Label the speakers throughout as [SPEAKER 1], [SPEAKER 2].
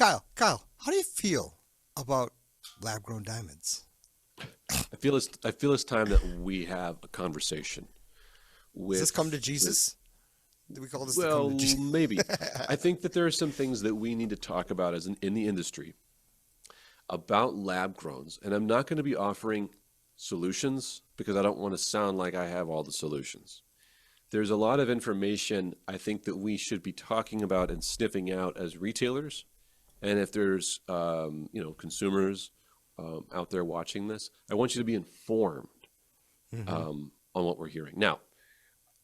[SPEAKER 1] Kyle, how do you feel about lab-grown diamonds?
[SPEAKER 2] I feel it's time that we have a conversation
[SPEAKER 1] Does this come to
[SPEAKER 2] with the
[SPEAKER 1] Jesus? Do we call this the come
[SPEAKER 2] well,
[SPEAKER 1] to Jesus?
[SPEAKER 2] maybe. I think that there are some things that we need to talk about in the industry about lab growns, and I'm not going to be offering solutions because I don't want to sound like I have all the solutions. There's a lot of information I think that we should be talking about and sniffing out as retailers. And if there's consumers out there watching this, I want you to be informed
[SPEAKER 1] Hmm.
[SPEAKER 2] on what we're hearing. Now,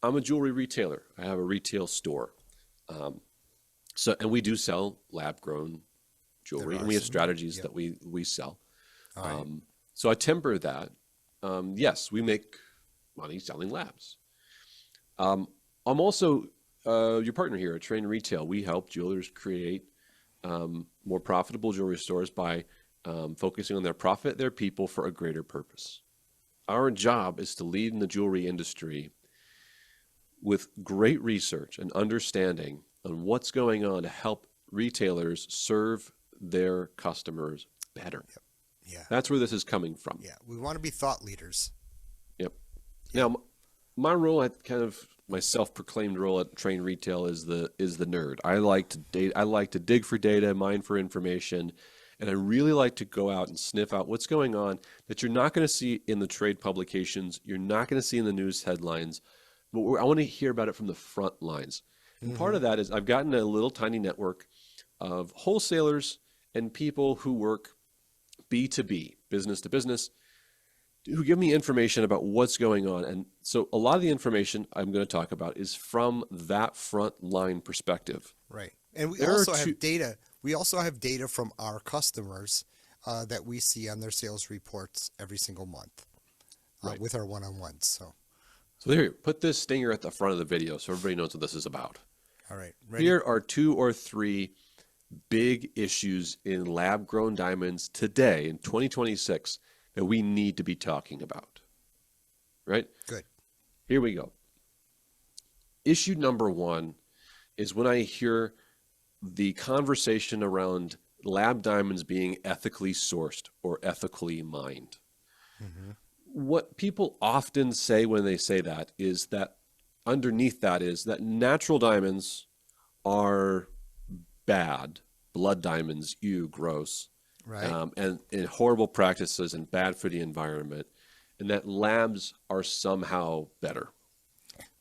[SPEAKER 2] I'm a jewelry retailer. I have a retail store. Um, and we do sell lab grown
[SPEAKER 1] There
[SPEAKER 2] jewelry, and
[SPEAKER 1] are
[SPEAKER 2] we have
[SPEAKER 1] some.
[SPEAKER 2] strategies
[SPEAKER 1] Yep.
[SPEAKER 2] that we sell.
[SPEAKER 1] All right.
[SPEAKER 2] So I temper that. Yes, we make money selling labs. Um, I'm also your partner here at Train Retail. We help jewelers create more profitable jewelry stores by focusing on their profit, their people for a greater purpose. Our job is to lead in the jewelry industry with great research and understanding on what's going on to help retailers serve their customers better.
[SPEAKER 1] Yeah.
[SPEAKER 2] That's where this is coming from.
[SPEAKER 1] Yeah. We want to be thought leaders.
[SPEAKER 2] Yep.
[SPEAKER 1] Yeah.
[SPEAKER 2] Now, my role at kind of my self-proclaimed role at Train Retail is the nerd. I like to date. I like to dig for data, mine for information, and I really like to go out and sniff out what's going on that you're not going to see in the trade publications. You're not going to see in the news headlines. But I want to hear about it from the front lines. And part
[SPEAKER 1] Hmm.
[SPEAKER 2] of that is I've gotten a little tiny network of wholesalers and people who work B2B, business to business, who give me information about what's going on. And so a lot of the information I'm going to talk about is from that front line perspective.
[SPEAKER 1] Right. And we
[SPEAKER 2] There are
[SPEAKER 1] also
[SPEAKER 2] two,
[SPEAKER 1] have data. We also have data from our customers that we see on their sales reports every single month
[SPEAKER 2] right.
[SPEAKER 1] with our one-on-ones. So,
[SPEAKER 2] So there, put this stinger at the front of the video so everybody knows what this is about.
[SPEAKER 1] all right. Ready?
[SPEAKER 2] Here are two or three big issues in lab grown diamonds today in 2026 that we need to be talking about. Right?
[SPEAKER 1] Good.
[SPEAKER 2] Here we go. Issue number one is when I hear the conversation around lab diamonds being ethically sourced or ethically mined.
[SPEAKER 1] Hmm.
[SPEAKER 2] What people often say when they say that is that underneath that is that natural diamonds are bad, blood diamonds, ew, gross,
[SPEAKER 1] Right.
[SPEAKER 2] and horrible practices and bad for the environment, and that labs are somehow better.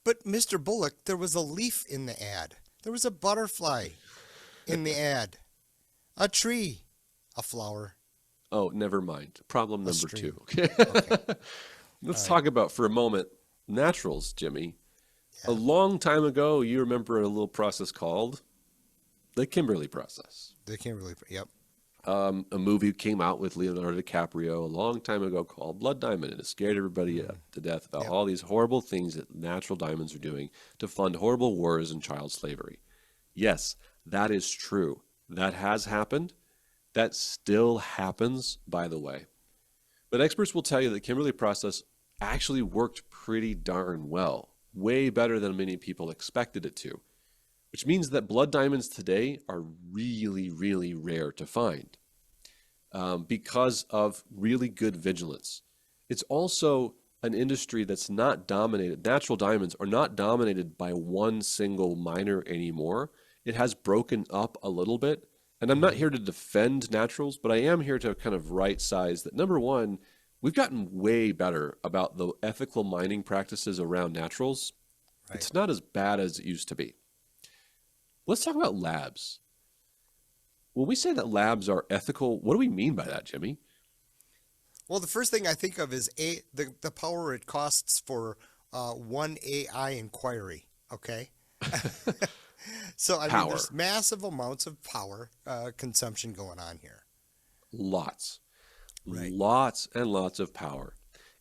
[SPEAKER 1] But Mr. Bullock, there was a leaf in the ad. There was a butterfly in the ad. A tree. A flower.
[SPEAKER 2] Oh, never mind. Problem
[SPEAKER 1] A
[SPEAKER 2] number
[SPEAKER 1] stream.
[SPEAKER 2] two. Okay.
[SPEAKER 1] Okay. All
[SPEAKER 2] Let's
[SPEAKER 1] right.
[SPEAKER 2] talk about for a moment naturals, Jimmy. A
[SPEAKER 1] Yeah.
[SPEAKER 2] long time ago, you remember a little process called the Kimberly process.
[SPEAKER 1] They can't really. Yep.
[SPEAKER 2] A movie came out with Leonardo DiCaprio a long time ago called Blood Diamond, and it scared everybody
[SPEAKER 1] Mm.
[SPEAKER 2] to death about
[SPEAKER 1] Yep.
[SPEAKER 2] all these horrible things that natural diamonds are doing to fund horrible wars and child slavery. Yes, that is true. That has happened. That still happens, by the way. But experts will tell you that the Kimberly process actually worked pretty darn well, way better than many people expected it to, which means that blood diamonds today are really, really rare to find because of really good vigilance. It's also an industry that's not dominated, natural diamonds are not dominated by one single miner anymore. It has broken up a little bit. And I'm not
[SPEAKER 1] Hmm.
[SPEAKER 2] here to defend naturals, but I am here to kind of right size that number one, we've gotten way better about the ethical mining practices around naturals.
[SPEAKER 1] Right.
[SPEAKER 2] It's not as bad as it used to be. Let's talk about labs. When we say that labs are ethical, what do we mean by that, Jimmy?
[SPEAKER 1] Well, the first thing I think of is the power it costs for one AI inquiry. Okay. So I mean,
[SPEAKER 2] Power.
[SPEAKER 1] there's massive amounts of power consumption going on here.
[SPEAKER 2] Lots.
[SPEAKER 1] Right.
[SPEAKER 2] Lots and lots of power.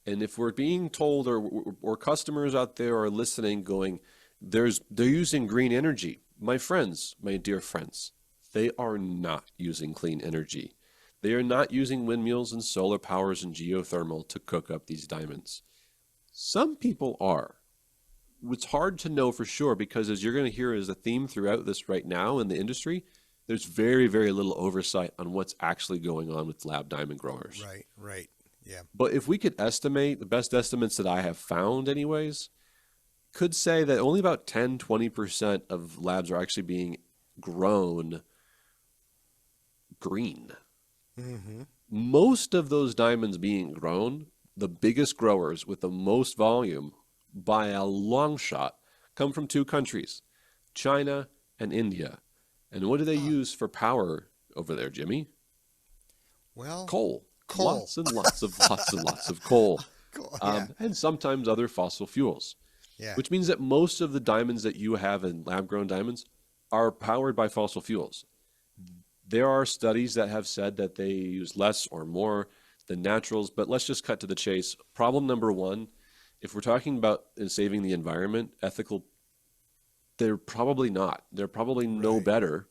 [SPEAKER 2] And if we're being told or customers out there are listening going, they're using green energy. My friends, my dear friends, they are not using clean energy. They are not using windmills and solar powers and geothermal to cook up these diamonds. Some people are. It's hard to know for sure because as you're going to hear as a theme throughout this right now in the industry, There's very, very little oversight on what's actually going on with lab diamond growers.
[SPEAKER 1] Right, right. Yeah.
[SPEAKER 2] But if we could estimate, the best estimates that I have found, anyways, could say that only about 10-20% of labs are actually being grown green.
[SPEAKER 1] Mm-hmm.
[SPEAKER 2] Most of those diamonds being grown, the biggest growers with the most volume by a long shot, come from two countries, China and India. And what do they
[SPEAKER 1] Huh.
[SPEAKER 2] use for power over there, Jimmy?
[SPEAKER 1] Well,
[SPEAKER 2] Coal.
[SPEAKER 1] coal.
[SPEAKER 2] Lots and lots of lots and lots of coal.
[SPEAKER 1] Cool. Yeah.
[SPEAKER 2] And sometimes other fossil fuels,
[SPEAKER 1] Yeah.
[SPEAKER 2] which means that most of the diamonds that you have in lab-grown diamonds are powered by fossil fuels. There are studies that have said that they use less or more than naturals, but let's just cut to the chase. Problem number one, if we're talking about saving the environment, ethical, they're probably not. They're probably no
[SPEAKER 1] Right.
[SPEAKER 2] better,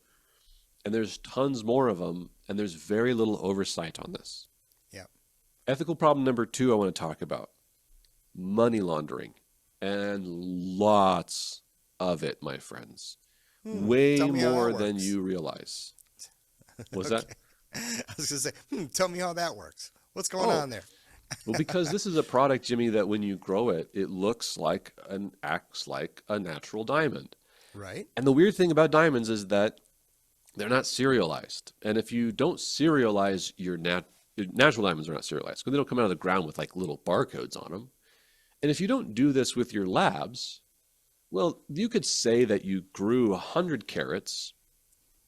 [SPEAKER 2] and there's tons more of them, and there's very little oversight on this.
[SPEAKER 1] Yeah.
[SPEAKER 2] Ethical problem number two I want to talk about, money laundering, and lots of it, my friends. Way
[SPEAKER 1] Tell me how that
[SPEAKER 2] more than
[SPEAKER 1] works.
[SPEAKER 2] you realize. Was
[SPEAKER 1] Okay.
[SPEAKER 2] that?
[SPEAKER 1] I was gonna say, tell me how that works. What's going
[SPEAKER 2] Oh,
[SPEAKER 1] on there?
[SPEAKER 2] well, because this is a product, Jimmy, that when you grow it, it looks like and acts like a natural diamond.
[SPEAKER 1] Right.
[SPEAKER 2] And the weird thing about diamonds is that they're not serialized. And if you don't serialize your natural diamonds are not serialized because they don't come out of the ground with like little barcodes on them. And if you don't do this with your labs, well, you could say that you grew 100 carats,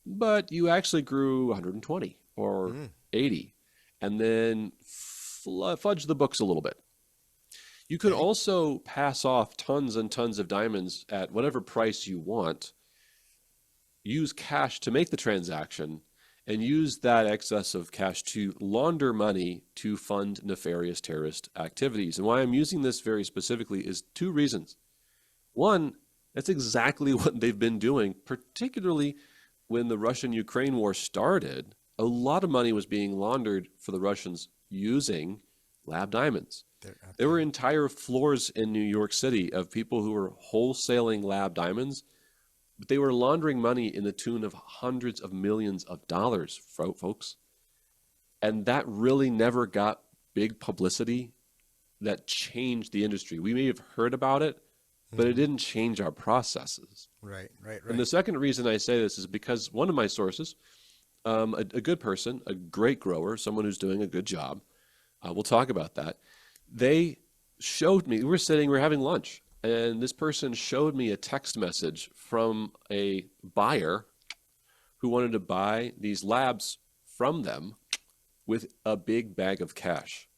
[SPEAKER 2] but you actually grew 120 or
[SPEAKER 1] Mm.
[SPEAKER 2] 80, and then fudge the books a little bit. You could
[SPEAKER 1] Okay.
[SPEAKER 2] also pass off tons and tons of diamonds at whatever price you want, use cash to make the transaction, and use that excess of cash to launder money to fund nefarious terrorist activities. And why I'm using this very specifically is two reasons. One, that's exactly what they've been doing, particularly when the Russian-Ukraine war started. A lot of money was being laundered for the Russians using lab diamonds. There were
[SPEAKER 1] Okay.
[SPEAKER 2] entire floors in New York City of people who were wholesaling lab diamonds, but they were laundering money in the tune of hundreds of millions of dollars, folks. And that really never got big publicity that changed the industry. We may have heard about it, but it
[SPEAKER 1] Mhm.
[SPEAKER 2] didn't change our processes.
[SPEAKER 1] Right. Right.
[SPEAKER 2] And the
[SPEAKER 1] Right.
[SPEAKER 2] second reason I say this is because one of my sources, a good person, a great grower, someone who's doing a good job, we'll talk about that. They showed me, we're having lunch, and this person showed me a text message from a buyer who wanted to buy these labs from them with a big bag of cash.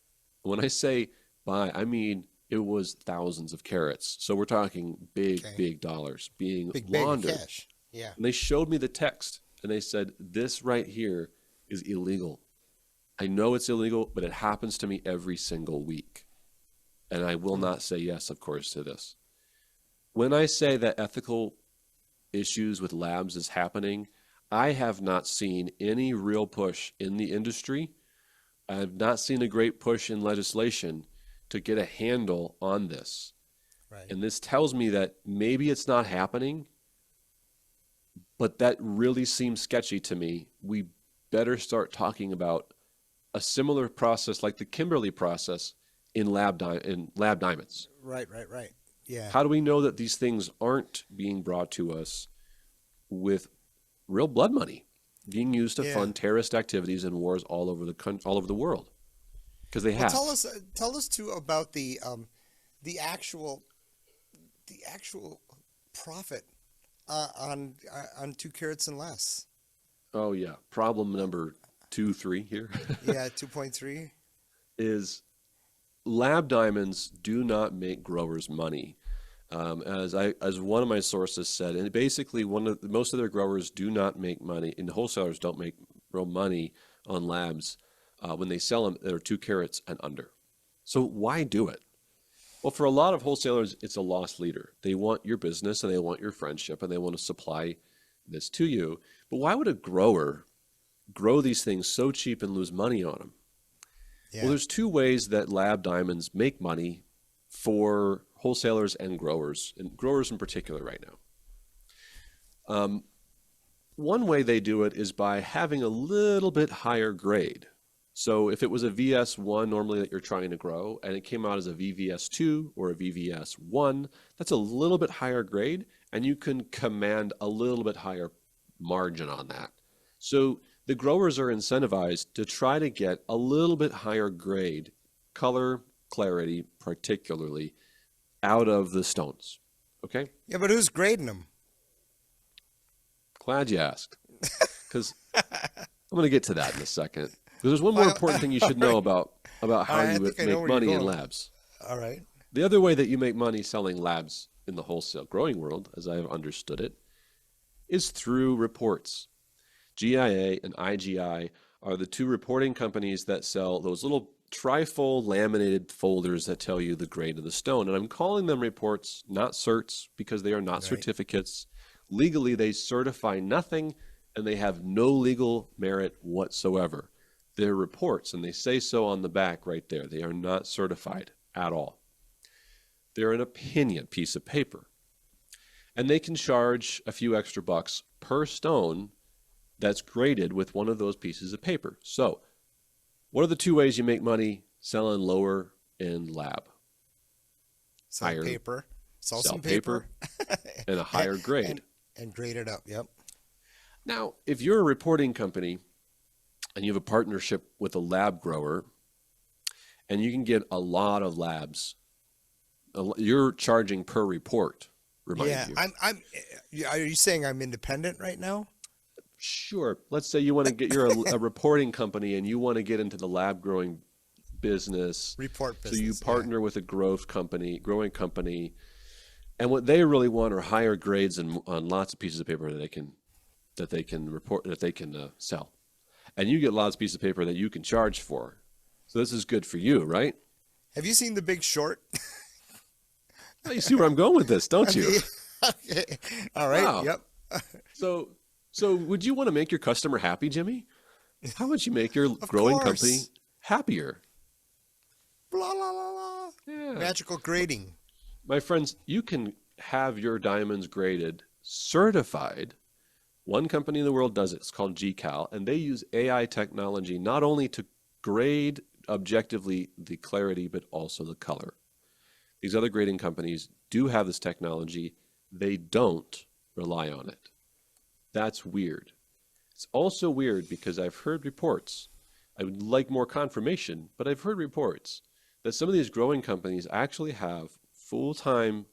[SPEAKER 2] When I say buy, I mean it was thousands of carats. So we're talking big,
[SPEAKER 1] Okay.
[SPEAKER 2] big dollars being
[SPEAKER 1] Big bag of
[SPEAKER 2] laundered.
[SPEAKER 1] cash. Yeah.
[SPEAKER 2] And they showed me the text and they said, this right here is illegal. I know it's illegal, but it happens to me every single week. And I will
[SPEAKER 1] Mm.
[SPEAKER 2] not say yes, of course, to this. When I say that ethical issues with labs is happening, I have not seen any real push in the industry. I've not seen a great push in legislation to get a handle on this.
[SPEAKER 1] Right.
[SPEAKER 2] And this tells me that maybe it's not happening, but that really seems sketchy to me. We better start talking about a similar process like the Kimberly process in lab diamonds.
[SPEAKER 1] Right. Right. Right. Yeah.
[SPEAKER 2] How do we know that these things aren't being brought to us with real blood money being used to
[SPEAKER 1] Yeah.
[SPEAKER 2] fund terrorist activities and wars all over all over the world? Because they
[SPEAKER 1] Well,
[SPEAKER 2] have.
[SPEAKER 1] tell us too about the actual the actual profit on 2 carats and less.
[SPEAKER 2] Oh yeah. Problem number 2, 3 here
[SPEAKER 1] Yeah, 2.3.
[SPEAKER 2] is lab diamonds do not make growers money. As one of my sources said, and basically most of their growers do not make money, and wholesalers don't make real money on labs when they sell them that are 2 carats and under. So why do it? Well, for a lot of wholesalers, it's a lost leader. They want your business and they want your friendship and they want to supply this to you. But why would a grower grow these things so cheap and lose money on them? Well,
[SPEAKER 1] Yeah.
[SPEAKER 2] there's two ways that lab diamonds make money for wholesalers and growers in particular right now. one way they do it is by having a little bit higher grade. So if it was a VS1 normally that you're trying to grow and it came out as a VVS2 or a VVS1, that's a little bit higher grade and you can command a little bit higher margin on that. So the growers are incentivized to try to get a little bit higher grade, color, clarity particularly, out of the stones. Okay?
[SPEAKER 1] Yeah, but who's grading them?
[SPEAKER 2] Glad you asked. Because I'm going to get to that in a second. Because there's one more important thing you should know about how you would make money in labs.
[SPEAKER 1] All right.
[SPEAKER 2] The other way that you make money selling labs in the wholesale growing world, as I've understood it, is through reports. GIA and IGI are the two reporting companies that sell those little trifold laminated folders that tell you the grade of the stone. And I'm calling them reports, not certs, because they are not certificates. Legally, they certify nothing, and they have no legal merit whatsoever. They're reports, and they say so on the back right there. They are not certified at all. They're an opinion piece of paper. And they can charge a few extra bucks per stone that's graded with one of those pieces of paper. So, what are the two ways you make money selling lower end lab?
[SPEAKER 1] Sell paper. Sell some
[SPEAKER 2] paper. And a higher grade.
[SPEAKER 1] And grade it up, yep.
[SPEAKER 2] Now, if you're a reporting company and you have a partnership with a lab grower and you can get a lot of labs, you're charging per report, remind you.
[SPEAKER 1] Are you saying I'm independent right now?
[SPEAKER 2] Sure. Let's say you want to get, you're a reporting company and you want to get into the lab growing business.
[SPEAKER 1] Report business.
[SPEAKER 2] So you partner with a growing company, and what they really want are higher grades on lots of pieces of paper that they can report, that they can sell. And you get lots of pieces of paper that you can charge for. So this is good for you, right?
[SPEAKER 1] Have you seen The Big Short?
[SPEAKER 2] Oh, you see where I'm going with this, don't you?
[SPEAKER 1] Okay. All right.
[SPEAKER 2] Wow.
[SPEAKER 1] Yep.
[SPEAKER 2] So would you want to make your customer happy, Jimmy? How would you make your growing company happier?
[SPEAKER 1] Blah, blah, blah, blah.
[SPEAKER 2] Yeah.
[SPEAKER 1] Magical grading.
[SPEAKER 2] My friends, you can have your diamonds graded, certified. One company in the world does it. It's called GCal, and they use AI technology not only to grade objectively the clarity, but also the color. These other grading companies do have this technology. They don't rely on it. That's weird. It's also weird because I've heard reports. I would like more confirmation, but I've heard reports that some of these growing companies actually have full-time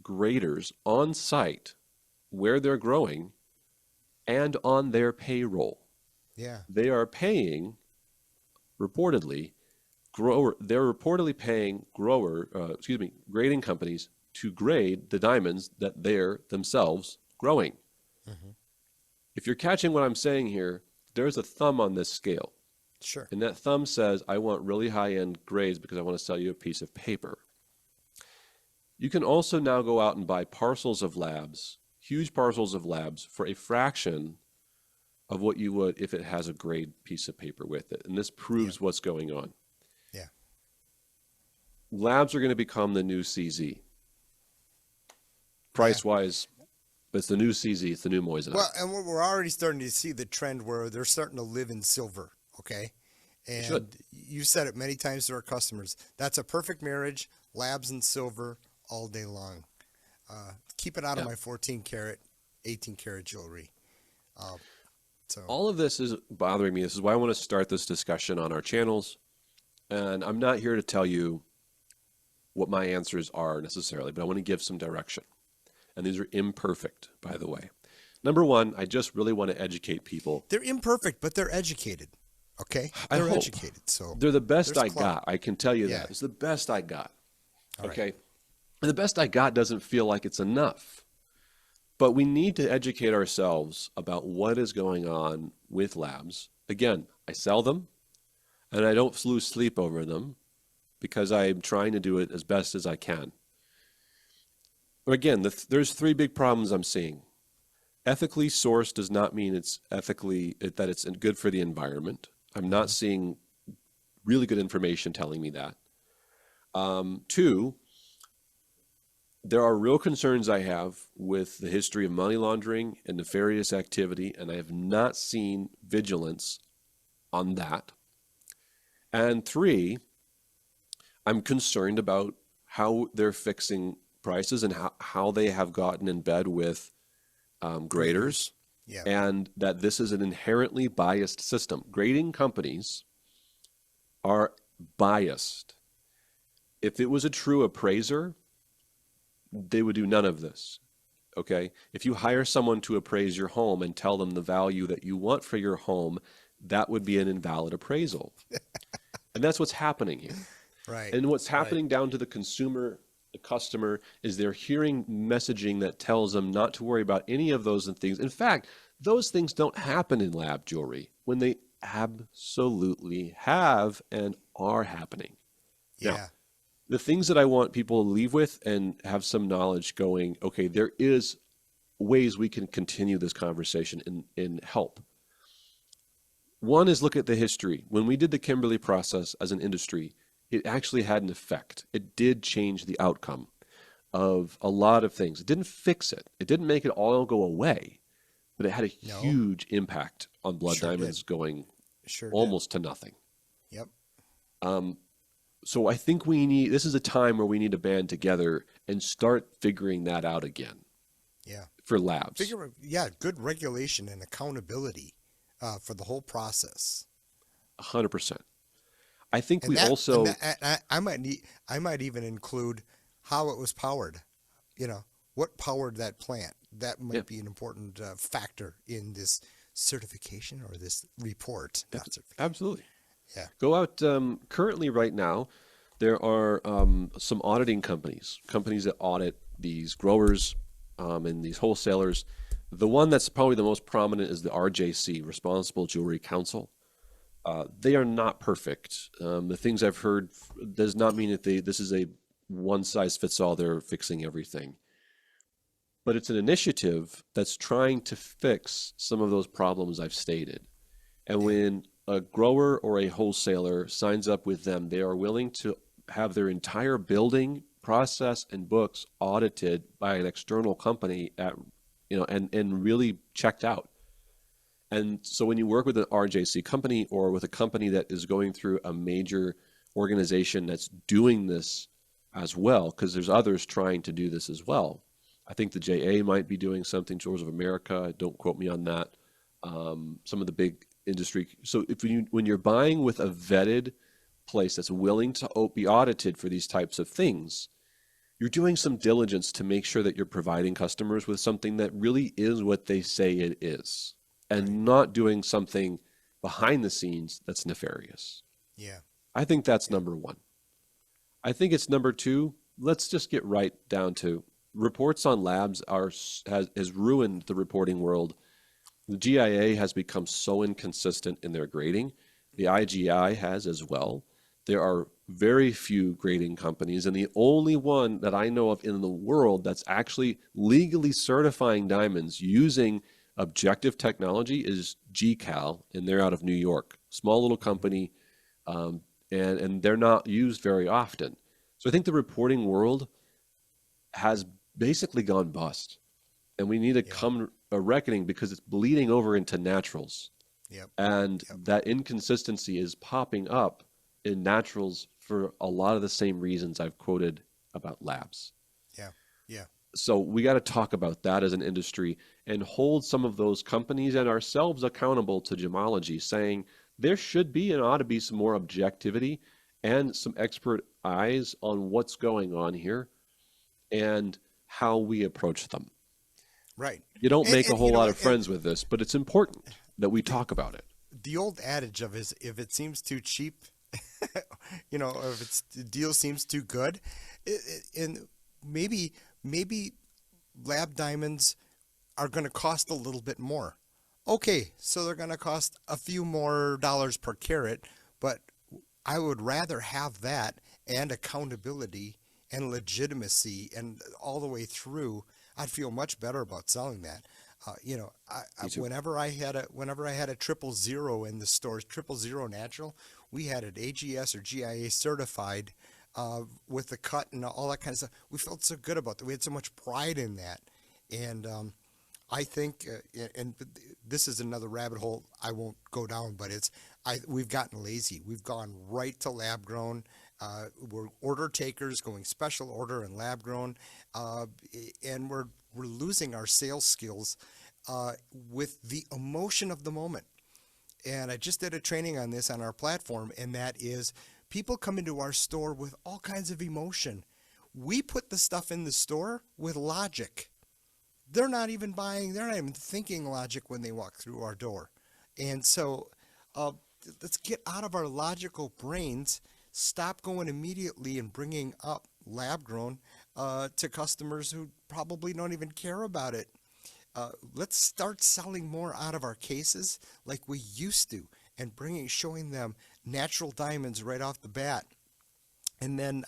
[SPEAKER 2] graders on site where they're growing and on their payroll.
[SPEAKER 1] Yeah.
[SPEAKER 2] They are paying, reportedly, paying grading companies to grade the diamonds that they're themselves growing.
[SPEAKER 1] Mm-hmm.
[SPEAKER 2] If you're catching what I'm saying here, there's a thumb on this scale.
[SPEAKER 1] Sure.
[SPEAKER 2] And that thumb says, I want really high-end grades because I want to sell you a piece of paper. You can also now go out and buy parcels of labs, huge parcels of labs, for a fraction of what you would if it has a grade piece of paper with it. And this proves what's going on.
[SPEAKER 1] Yeah.
[SPEAKER 2] Labs are going to become the new CZ. Price-wise, it's the new CZ, it's the new Moissanite.
[SPEAKER 1] Well, and we're already starting to see the trend where they're starting to live in silver, okay? And you said it many times to our customers. That's a perfect marriage, labs and silver all day long. Keep it out of my 14 karat, 18 karat jewelry. So
[SPEAKER 2] all of this is bothering me. This is why I want to start this discussion on our channels. And I'm not here to tell you what my answers are necessarily, but I want to give some direction. And these are imperfect, by the way. Number one, I just really want to educate people.
[SPEAKER 1] They're imperfect, but they're educated. Okay? They're educated. So
[SPEAKER 2] they're the best I got. I can tell you that. It's the best I got. Okay?
[SPEAKER 1] Right.
[SPEAKER 2] And the best I got doesn't feel like it's enough. But we need to educate ourselves about what is going on with labs. Again, I sell them, and I don't lose sleep over them because I'm trying to do it as best as I can. But again, there's three big problems I'm seeing. Ethically sourced does not mean it's that it's good for the environment. I'm not seeing really good information telling me that. Two, There are real concerns I have with the history of money laundering and nefarious activity, and I have not seen vigilance on that. And three, I'm concerned about how they're fixing prices and how they have gotten in bed with graders,
[SPEAKER 1] Graders. Yeah.
[SPEAKER 2] and that this is an inherently biased system. Grading companies are biased. If it was a true appraiser, they would do none of this. Okay? If you hire someone to appraise your home and tell them the value that you want for your home, that would be an invalid appraisal. And that's what's happening here.
[SPEAKER 1] Right.
[SPEAKER 2] And what's
[SPEAKER 1] Right.
[SPEAKER 2] happening down to the consumer, the customer, is they're hearing messaging that tells them not to worry about any of those things. In fact, those things don't happen in lab jewelry when they absolutely have and are happening. Now,
[SPEAKER 1] Yeah.
[SPEAKER 2] the things that I want people to leave with and have some knowledge going, okay, there is ways we can continue this conversation in help. One is look at the history. When we did the Kimberly process as an industry, it actually had an effect. It did change the outcome of a lot of things. It didn't fix it. It didn't make it all go away, but it had a
[SPEAKER 1] No.
[SPEAKER 2] huge impact on blood
[SPEAKER 1] Sure did.
[SPEAKER 2] diamonds going
[SPEAKER 1] Sure did.
[SPEAKER 2] almost to nothing.
[SPEAKER 1] Yep.
[SPEAKER 2] So I think this is a time where we need to band together and start figuring that out again
[SPEAKER 1] Yeah.
[SPEAKER 2] for labs.
[SPEAKER 1] Yeah, good regulation and accountability for the whole process.
[SPEAKER 2] 100%. I think
[SPEAKER 1] And
[SPEAKER 2] we
[SPEAKER 1] that,
[SPEAKER 2] also,
[SPEAKER 1] I might even include how it was powered. You know, what powered that plant? That
[SPEAKER 2] yeah,
[SPEAKER 1] might be an important factor in this certification or this report. Not certification.
[SPEAKER 2] absolutely.
[SPEAKER 1] Yeah.
[SPEAKER 2] Go out, currently right now, there are some auditing companies that audit these growers and these wholesalers. The one that's probably the most prominent is the RJC, Responsible Jewelry Council. They are not perfect. The things I've heard does not mean that this is a one size fits all, they're fixing everything. But it's an initiative that's trying to fix some of those problems I've stated. And
[SPEAKER 1] Yeah.
[SPEAKER 2] when a grower or a wholesaler signs up with them, they are willing to have their entire building process and books audited by an external company and really checked out. And so when you work with an RJC company or with a company that is going through a major organization that's doing this as well, because there's others trying to do this as well. I think the JA might be doing something, Jewelers of America, don't quote me on that. Some of the big industry. So when you're buying with a vetted place that's willing to be audited for these types of things, you're doing some diligence to make sure that you're providing customers with something that really is what they say it is,
[SPEAKER 1] Right.
[SPEAKER 2] and not doing something behind the scenes that's nefarious.
[SPEAKER 1] Yeah.
[SPEAKER 2] I think that's
[SPEAKER 1] Yeah.
[SPEAKER 2] number one. I think it's number two. Let's just get right down to reports on labs has ruined the reporting world. The GIA has become so inconsistent in their grading. The IGI has as well. There are very few grading companies, and the only one that I know of in the world that's actually legally certifying diamonds using objective technology is GCAL, and they're out of New York. Small little company, and they're not used very often. So I think the reporting world has basically gone bust, and we need to
[SPEAKER 1] Yeah.
[SPEAKER 2] come a reckoning because it's bleeding over into naturals,
[SPEAKER 1] Yep.
[SPEAKER 2] and
[SPEAKER 1] Yep.
[SPEAKER 2] that inconsistency is popping up in naturals for a lot of the same reasons I've quoted about labs.
[SPEAKER 1] Yeah. Yeah.
[SPEAKER 2] So we got to talk about that as an industry and hold some of those companies and ourselves accountable to gemology, saying there should be and ought to be some more objectivity and some expert eyes on what's going on here and how we approach them.
[SPEAKER 1] Right.
[SPEAKER 2] You don't make a
[SPEAKER 1] And
[SPEAKER 2] whole
[SPEAKER 1] you know,
[SPEAKER 2] lot of friends with this, but it's important that we talk about it.
[SPEAKER 1] the old adage of is if it seems too cheap, or if the deal seems too good, and maybe lab diamonds are going to cost a little bit more. Okay, so they're going to cost a few more dollars per carat, but I would rather have that and accountability and legitimacy and all the way through. I'd feel much better about selling that.
[SPEAKER 2] Me too.
[SPEAKER 1] Whenever I had a 000 in the stores, 000 natural, we had it AGS or GIA certified with the cut and all that kind of stuff. We felt so good about that. We had so much pride in that. And I think, and this is another rabbit hole I won't go down, but we've gotten lazy. We've gone right to lab grown. We're order takers, going special order and lab grown, and we're losing our sales skills with the emotion of the moment. And I just did a training on this on our platform, and that is people come into our store with all kinds of emotion. We put the stuff in the store with logic. They're not even buying, they're not even thinking logic when they walk through our door. And so let's get out of our logical brains, stop going immediately and bringing up lab grown to customers who probably don't even care about it. Let's start selling more out of our cases like we used to, and showing them natural diamonds right off the bat. And then,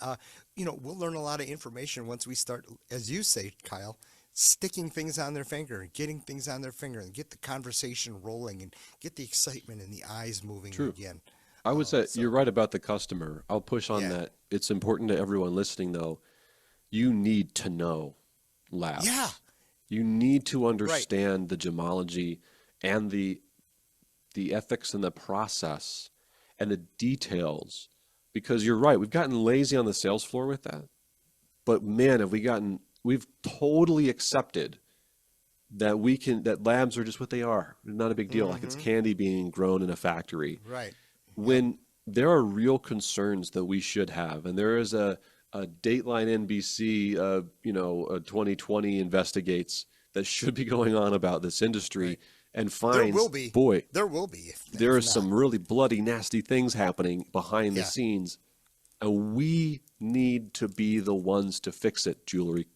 [SPEAKER 1] we'll learn a lot of information once we start, as you say, Kyle, sticking things on their finger and getting things on their finger and get the conversation rolling and get the excitement and the eyes moving
[SPEAKER 2] True.
[SPEAKER 1] again.
[SPEAKER 2] I would say you're right about the customer. I'll push on
[SPEAKER 1] Yeah.
[SPEAKER 2] that. It's important to everyone listening, though. You need to know labs.
[SPEAKER 1] Yeah.
[SPEAKER 2] You need to understand the gemology and the ethics and the process and the details, because you're right. We've gotten lazy on the sales floor with that. But man, we've totally accepted that that labs are just what they are. They're not a big deal. Like it's candy being grown in a factory.
[SPEAKER 1] Right.
[SPEAKER 2] When there are real concerns that we should have, and there is a Dateline NBC, 2020 investigates that should be going on about this industry,
[SPEAKER 1] Right.
[SPEAKER 2] and finds,
[SPEAKER 1] will be.
[SPEAKER 2] boy,
[SPEAKER 1] There will be.
[SPEAKER 2] there are
[SPEAKER 1] if not.
[SPEAKER 2] some really bloody, nasty things happening behind the
[SPEAKER 1] Yeah.
[SPEAKER 2] scenes, and we need to be the ones to fix it. Jewelry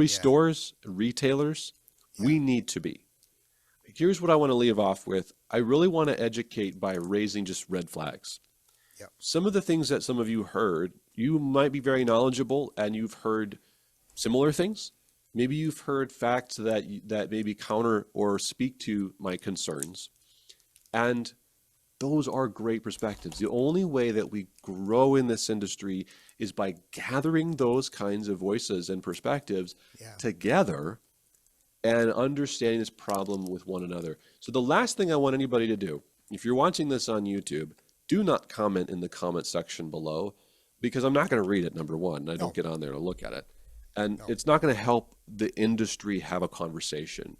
[SPEAKER 2] stores, retailers, we need to be. Here's what I want to leave off with. I really want to educate by raising just red flags.
[SPEAKER 1] Yep.
[SPEAKER 2] Some of the things that some of you heard, you might be very knowledgeable and you've heard similar things. Maybe you've heard facts that maybe counter or speak to my concerns. And those are great perspectives. The only way that we grow in this industry is by gathering those kinds of voices and perspectives together and understanding this problem with one another. So the last thing I want anybody to do, if you're watching this on YouTube, do not comment in the comment section below, because I'm not going to read it, number one. I don't get on there to look at it. And it's not going to help the industry have a conversation.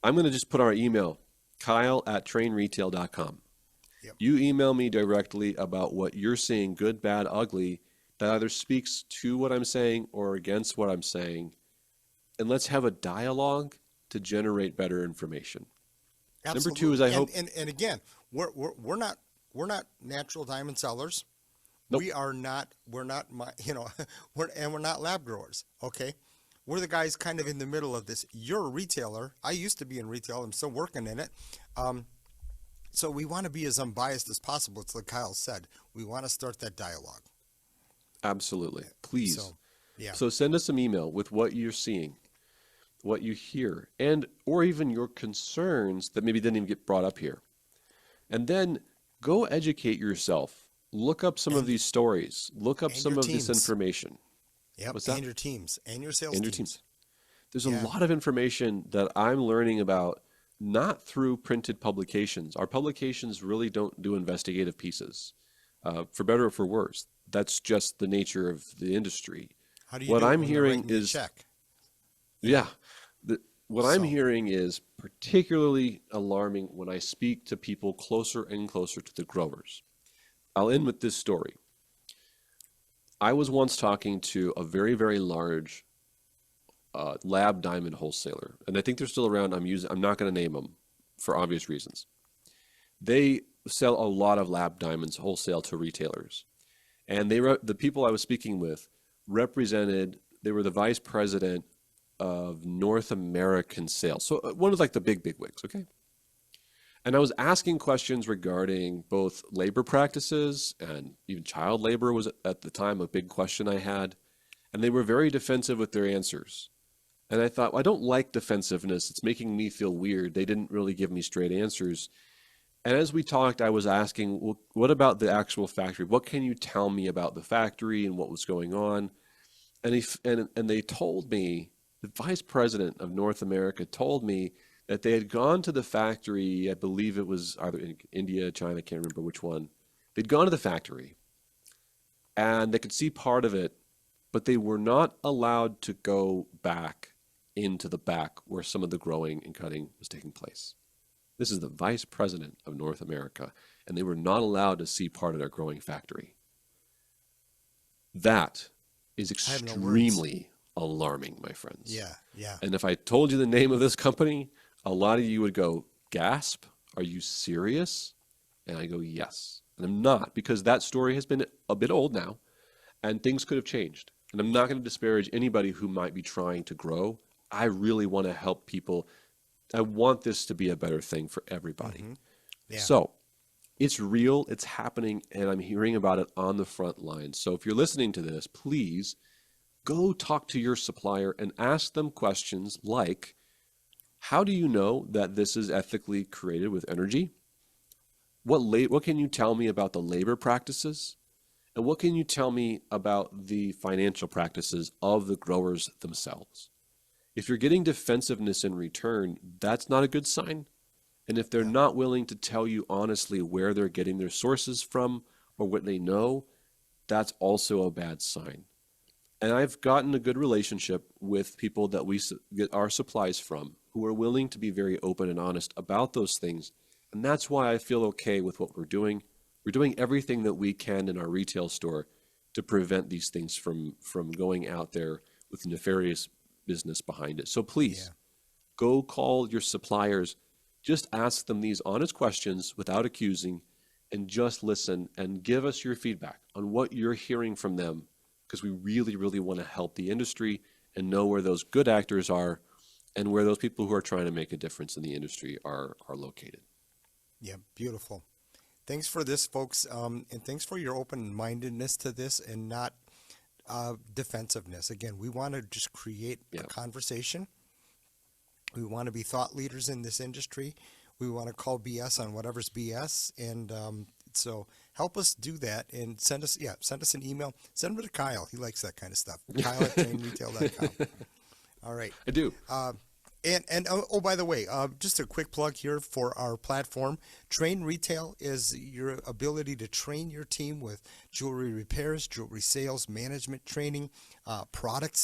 [SPEAKER 2] I'm going to just put our email, kyle@trainretail.com.
[SPEAKER 1] Yep.
[SPEAKER 2] You email me directly about what you're seeing, good, bad, ugly, that either speaks to what I'm saying or against what I'm saying. And let's have a dialogue to generate better information.
[SPEAKER 1] Absolutely.
[SPEAKER 2] Number two is I hope.
[SPEAKER 1] And again, we're not natural diamond sellers.
[SPEAKER 2] Nope.
[SPEAKER 1] We're not we're not lab growers. Okay, we're the guys kind of in the middle of this. You're a retailer. I used to be in retail. I'm still working in it. So we want to be as unbiased as possible. It's like Kyle said. We want to start that dialogue.
[SPEAKER 2] Absolutely. Please.
[SPEAKER 1] So, yeah.
[SPEAKER 2] So send us some email with what you're seeing, what you hear, or even your concerns that maybe didn't even get brought up here. And then go educate yourself. Look up some of these stories. Look up some of this information.
[SPEAKER 1] Yep.
[SPEAKER 2] What's that?
[SPEAKER 1] And your teams and your sales
[SPEAKER 2] And your
[SPEAKER 1] teams.
[SPEAKER 2] teams. There's a lot of information that I'm learning about, not through printed publications. Our publications really don't do investigative pieces, for better or for worse. That's just the nature of the industry.
[SPEAKER 1] How do you
[SPEAKER 2] What
[SPEAKER 1] do it
[SPEAKER 2] I'm
[SPEAKER 1] when they're
[SPEAKER 2] hearing
[SPEAKER 1] writing the
[SPEAKER 2] is,
[SPEAKER 1] check?
[SPEAKER 2] what I'm hearing is particularly alarming when I speak to people closer and closer to the growers. I'll end with this story. I was once talking to a very, very large lab diamond wholesaler, and I think they're still around. I'm not going to name them for obvious reasons. They sell a lot of lab diamonds wholesale to retailers, and the people I was speaking with they were the vice president of North American sales, so one of like the big wigs, okay? And I was asking questions regarding both labor practices, and even child labor was at the time a big question I had, and they were very defensive with their answers. And I thought, well, I don't like defensiveness. It's making me feel weird. They didn't really give me straight answers. And as we talked, I was asking, well, what about the actual factory? What can you tell me about the factory and what was going on? And they told me, the vice president of North America told me that they had gone to the factory. I believe it was either in India, China, I can't remember which one. They'd gone to the factory and they could see part of it, but they were not allowed to go back into the back where some of the growing and cutting was taking place. This is the vice president of North America, and they were not allowed to see part of their growing factory. That is
[SPEAKER 1] I have no words.
[SPEAKER 2] extremely alarming, my friends.
[SPEAKER 1] Yeah, yeah,
[SPEAKER 2] And if I told you the name of this company, a lot of you would go, gasp, are you serious? And I go, yes. And I'm not, because that story has been a bit old now, and things could have changed. And I'm not going to disparage anybody who might be trying to grow. I really want to help people. I want this to be a better thing for everybody.
[SPEAKER 1] yeah.
[SPEAKER 2] So it's real, it's happening, and I'm hearing about it on the front lines. So if you're listening to this, please go talk to your supplier and ask them questions like, how do you know that this is ethically created with energy? What can you tell me about the labor practices? And what can you tell me about the financial practices of the growers themselves? If you're getting defensiveness in return, that's not a good sign. And if they're not willing to tell you honestly where they're getting their sources from or what they know, that's also a bad sign. And I've gotten a good relationship with people that we get our supplies from who are willing to be very open and honest about those things. And that's why I feel okay with what we're doing. We're doing everything that we can in our retail store to prevent these things from going out there with nefarious business behind it. So please go call your suppliers. Just ask them these honest questions without accusing and just listen and give us your feedback on what you're hearing from them, because we really, really want to help the industry and know where those good actors are and where those people who are trying to make a difference in the industry are located.
[SPEAKER 1] Yeah, beautiful. Thanks for this, folks, and thanks for your open-mindedness to this and not defensiveness. Again, we want to just create a conversation. We want to be thought leaders in this industry. We want to call BS on whatever's BS, and so help us do that. And send us an email. Send it to Kyle. He likes that kind of stuff. Kyle@trainretail.com. All right.
[SPEAKER 2] I do.
[SPEAKER 1] And oh, by the way, just a quick plug here for our platform. Train Retail is your ability to train your team with jewelry repairs, jewelry sales, management training, product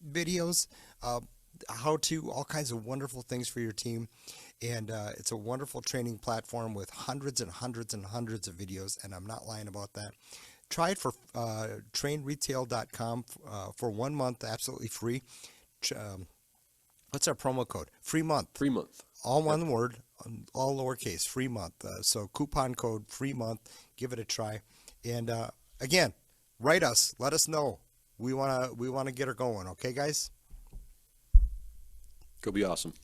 [SPEAKER 1] videos, how to, all kinds of wonderful things for your team. And it's a wonderful training platform with hundreds and hundreds and hundreds of videos, and I'm not lying about that. Try it for trainretail.com for 1 month, absolutely free. What's our promo code? Free month.
[SPEAKER 2] Free month.
[SPEAKER 1] All one word, all lowercase, free month. So coupon code, free month. Give it a try. And again, write us. Let us know. We wanna get her going. Okay, guys?
[SPEAKER 2] Go be awesome.